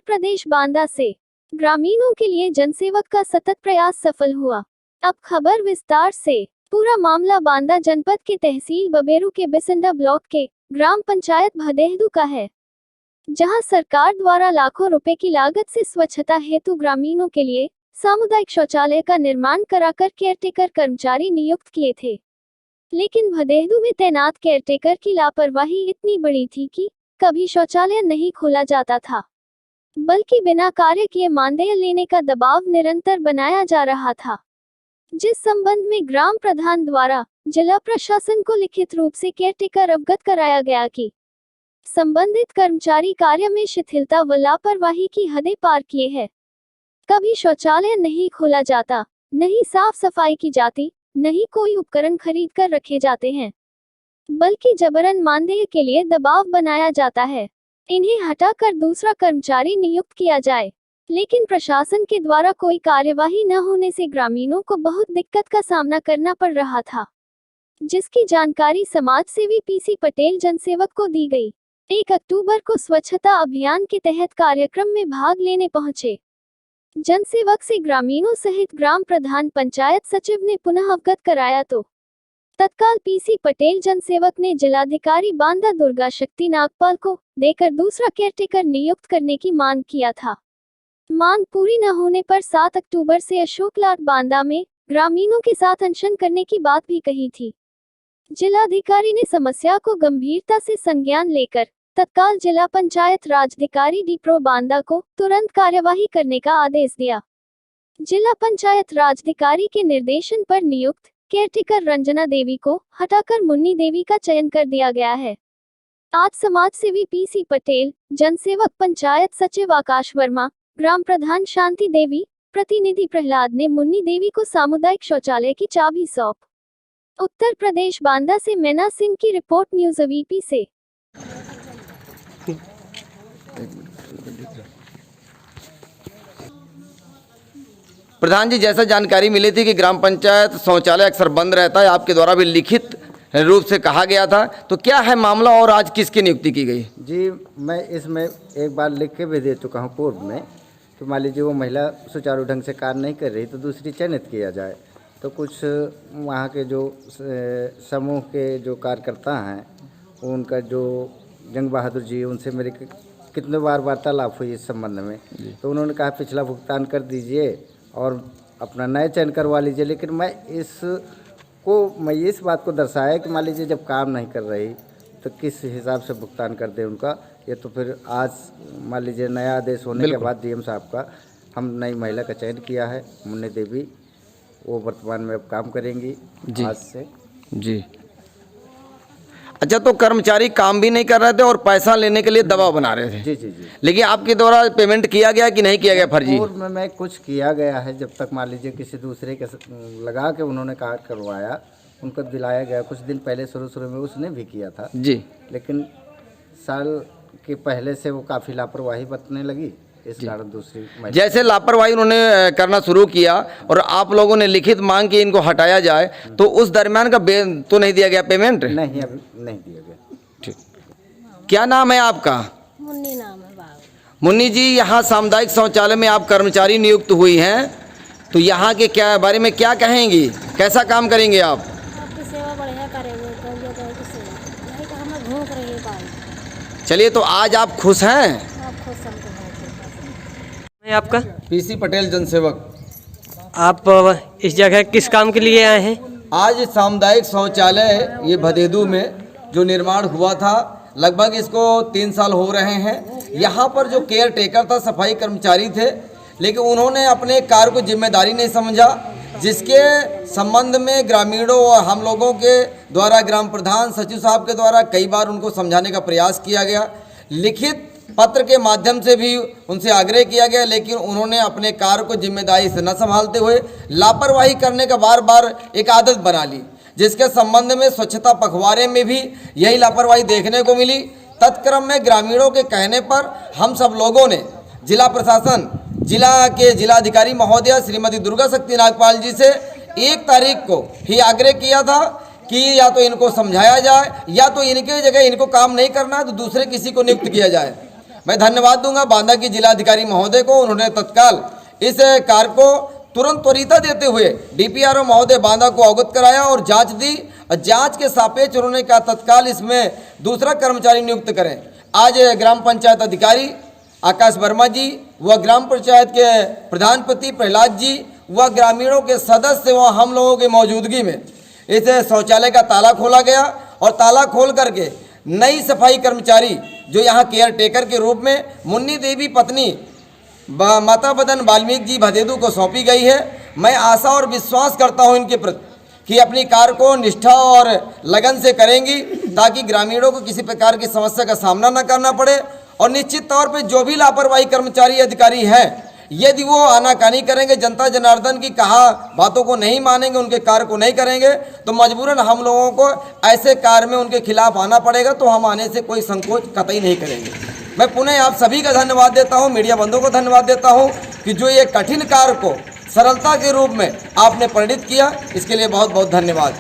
प्रदेश बांदा से ग्रामीणों के लिए जनसेवक का सतत प्रयास सफल हुआ। अब खबर विस्तार से। पूरा मामला बांदा जनपद के तहसील बबेरू के बिसंडा ब्लॉक के ग्राम पंचायत भदेहदू का है, जहां सरकार द्वारा लाखों रुपए की लागत से स्वच्छता हेतु ग्रामीणों के लिए सामुदायिक शौचालय का निर्माण कराकर केयरटेकर कर्मचारी नियुक्त किए थे। लेकिन भदेहदू में तैनात केयरटेकर की लापरवाही इतनी बड़ी थी कि कभी शौचालय नहीं खोला जाता था, बल्कि बिना कार्य किए मानदेय लेने का दबाव निरंतर बनाया जा रहा था, जिस संबंध में ग्राम प्रधान द्वारा जिला प्रशासन को लिखित रूप से केयरटेकर अवगत कराया गया कि संबंधित कर्मचारी कार्य में शिथिलता व लापरवाही की हदें पार किए हैं। कभी शौचालय नहीं खोला जाता, नहीं साफ सफाई की जाती, नहीं कोई उपकरण खरीद कर रखे जाते हैं, बल्कि जबरन मानदेय के लिए दबाव बनाया जाता है। इन्हें हटाकर दूसरा कर्मचारी नियुक्त किया जाए, लेकिन प्रशासन के द्वारा कोई कार्यवाही न होने से ग्रामीणों को बहुत दिक्कत का सामना करना पड़ रहा था, जिसकी जानकारी समाज सेवी पीसी पटेल जनसेवक को दी गई। 1 अक्टूबर को स्वच्छता अभियान के तहत कार्यक्रम में भाग लेने पहुंचे जनसेवक से ग्रामीणों सहित ग्राम प्रधान पंचायत सचिव ने पुनः अवगत कराया तो तत्काल पीसी पटेल जनसेवक ने जिलाधिकारी बांदा दुर्गा शक्ति नागपाल को देकर दूसरा केयरटेकर नियुक्त करने की मांग किया था। मांग पूरी न होने पर 7 अक्टूबर से अशोकलाट बांदा में ग्रामीणों के साथ अनशन करने की बात भी कही थी। जिलाधिकारी ने समस्या को गंभीरता से संज्ञान लेकर तत्काल जिला पंचायत राजाधिकारी डीप्रो बांदा को तुरंत कार्यवाही करने का आदेश दिया। जिला पंचायत राजाधिकारी के निर्देशन पर नियुक्त केयरटेकर रंजना देवी को हटाकर मुन्नी देवी का चयन कर दिया गया है। आज समाज सेवी पीसी पटेल, जनसेवक पंचायत सचिव आकाश वर्मा, ग्राम प्रधान शांति देवी, प्रतिनिधि प्रहलाद ने मुन्नी देवी को सामुदायिक शौचालय की चाबी सौंप। उत्तर प्रदेश बांदा से मैना सिंह की रिपोर्ट, न्यूज़ वीपी से। प्रधान जी, जैसा जानकारी मिली थी कि ग्राम पंचायत शौचालय अक्सर बंद रहता है, आपके द्वारा भी लिखित रूप से कहा गया था, तो क्या है मामला और आज किसकी नियुक्ति की गई? जी, मैं इसमें एक बार लिख के भी दे चुका हूँ पूर्व में। तो मान लीजिए वो महिला सुचारू ढंग से कार्य नहीं कर रही तो दूसरी चयनित किया जाए। तो कुछ वहाँ के जो समूह के जो कार्यकर्ता हैं, उनका जो जंग बहादुर जी, उनसे मेरे कितने बार वार्तालाप हुई इस संबंध में। तो उन्होंने कहा पिछला भुगतान कर दीजिए और अपना नया चयन करवा लीजिए। लेकिन मैं इस बात को दर्शाया कि मान लीजिए जब काम नहीं कर रही तो किस हिसाब से भुगतान कर दें उनका। ये तो फिर आज मान लीजिए नया आदेश होने के बाद डीएम साहब का हम नई महिला का चयन किया है, मुन्नी देवी। वो वर्तमान में अब काम करेंगी आज से। जी, अच्छा, तो कर्मचारी काम भी नहीं कर रहे थे और पैसा लेने के लिए दबाव बना रहे थे। जी जी जी। लेकिन आपके द्वारा पेमेंट किया गया कि नहीं किया गया फर्जी? पूर्व में मैं कुछ किया गया है, जब तक मान लीजिए किसी दूसरे के लगा के उन्होंने कार्य करवाया, उनको दिलाया गया। कुछ दिन पहले शुरू में उसने भी किया था जी, लेकिन साल के पहले से वो काफ़ी लापरवाही बरतने लगी, इस कारण दूसरी जैसे लापरवाही उन्होंने करना शुरू किया और आप लोगों ने लिखित मांग की इनको हटाया जाए, तो उस दरमियान का तो नहीं दिया गया पेमेंट? नहीं, अभी नहीं दिया गया। ठीक, क्या नाम है आपका? मुन्नी नाम है बाबू। मुन्नी जी, यहाँ सामुदायिक शौचालय में आप कर्मचारी नियुक्त हुई हैं, तो यहाँ के क्या बारे में क्या कहेंगी? कैसा काम करेंगे आप? आपकी सेवा बढ़िया करेंगे, की सेवा नहीं तो हम घूम रहे हैं। चलिए, तो आज आप खुश हैं? आप खुश हैं? आपका? पीसी पटेल जनसेवक। आप इस जगह किस काम के लिए आए हैं? आज सामुदायिक शौचालय ये भदेहदू में जो निर्माण हुआ था, लगभग इसको 3 साल हो रहे हैं। यहाँ पर जो केयर टेकर था, सफाई कर्मचारी थे, लेकिन उन्होंने अपने कार्य को जिम्मेदारी नहीं समझा, जिसके संबंध में ग्रामीणों और हम लोगों के द्वारा ग्राम प्रधान सचिव साहब के द्वारा कई बार उनको समझाने का प्रयास किया गया, लिखित पत्र के माध्यम से भी उनसे आग्रह किया गया, लेकिन उन्होंने अपने कार्य को जिम्मेदारी से न संभालते हुए लापरवाही करने का बार बार एक आदत बना ली, जिसके संबंध में स्वच्छता पखवाड़े में भी यही लापरवाही देखने को मिली। तत्क्रम में ग्रामीणों के कहने पर हम सब लोगों ने जिला प्रशासन, जिला के जिलाधिकारी महोदया श्रीमती दुर्गा शक्ति नागपाल जी से 1 तारीख को ही आग्रह किया था कि या तो इनको समझाया जाए या तो इनके जगह इनको काम नहीं करना है तो दूसरे किसी को नियुक्त किया जाए। मैं धन्यवाद दूंगा बांदा की जिलाधिकारी महोदय को। उन्होंने तत्काल इस कार्य को तुरंत त्वरिता देते हुए डीपीआरओ महोदय बांदा को अवगत कराया और जांच दी। और जांच के सापेक्ष उन्होंने कहा तत्काल इसमें दूसरा कर्मचारी नियुक्त करें। आज ग्राम पंचायत अधिकारी आकाश वर्मा जी व ग्राम पंचायत के प्रधानपति प्रहलाद जी व ग्रामीणों के सदस्य व हम लोगों की मौजूदगी में इस शौचालय का ताला खोला गया और ताला खोल करके नई सफाई कर्मचारी जो यहाँ केयर टेकर के रूप में मुन्नी देवी पत्नी माता बदन वाल्मीकि जी भदेदू को सौंपी गई है। मैं आशा और विश्वास करता हूँ इनके प्रति कि अपनी कार्य को निष्ठा और लगन से करेंगी ताकि ग्रामीणों को किसी प्रकार की समस्या का सामना न करना पड़े। और निश्चित तौर पे जो भी लापरवाही कर्मचारी अधिकारी हैं यदि वो आनाकानी करेंगे, जनता जनार्दन की कहा बातों को नहीं मानेंगे, उनके कार्य को नहीं करेंगे तो मजबूरन हम लोगों को ऐसे कार्य में उनके खिलाफ आना पड़ेगा। तो हम आने से कोई संकोच कतई नहीं करेंगे। मैं पुनः आप सभी का धन्यवाद देता हूँ, मीडिया बंधुओं को धन्यवाद देता हूँ कि जो ये कठिन कार्य को सरलता के रूप में आपने परिणित किया, इसके लिए बहुत बहुत धन्यवाद।